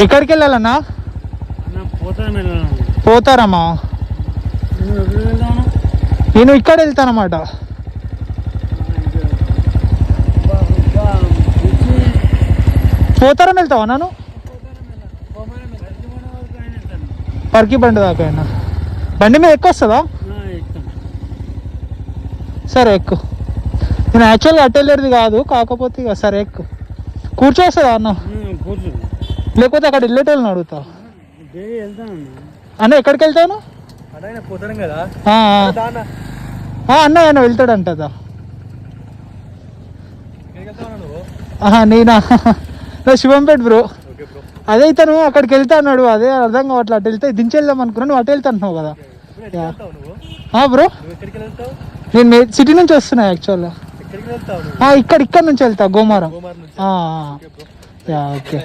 ఎక్కడికి వెళ్ళాలన్నా? పోతారమ్మా. నేను ఇక్కడ వెళ్తానమాట. పోతారం వెళ్తావా నన్ను? పర్కి బండి దాకా అయినా బండి మీద ఎక్కువ వస్తుందా? సరే ఎక్కు. నేను యాక్చువల్గా అట్టెళ్ళేది కాదు, కాకపోతే ఇక సరే ఎక్కు. కూర్చోస్తుందా అన్న? లేకపోతే అక్కడ వెళ్ళేటోళ్ళని అడుగుతా. అన్న ఎక్కడికి వెళ్తాను? అన్న ఆయన వెళ్తాడంటదా? నేనా? శివంపేట బ్రో. అదే ఇతను అక్కడికి వెళ్తా అన్నాడు, అదే అర్థం కావట్లే. అటు వెళ్తే దించి వెళ్దాం అనుకున్నా, నువ్వు అటు వెళ్తా అంటున్నావు కదా బ్రో. నేను సిటీ నుంచి వస్తున్నా యాక్చువల్గా. ఇక్కడ నుంచి వెళ్తా గోమారం. ఓకే.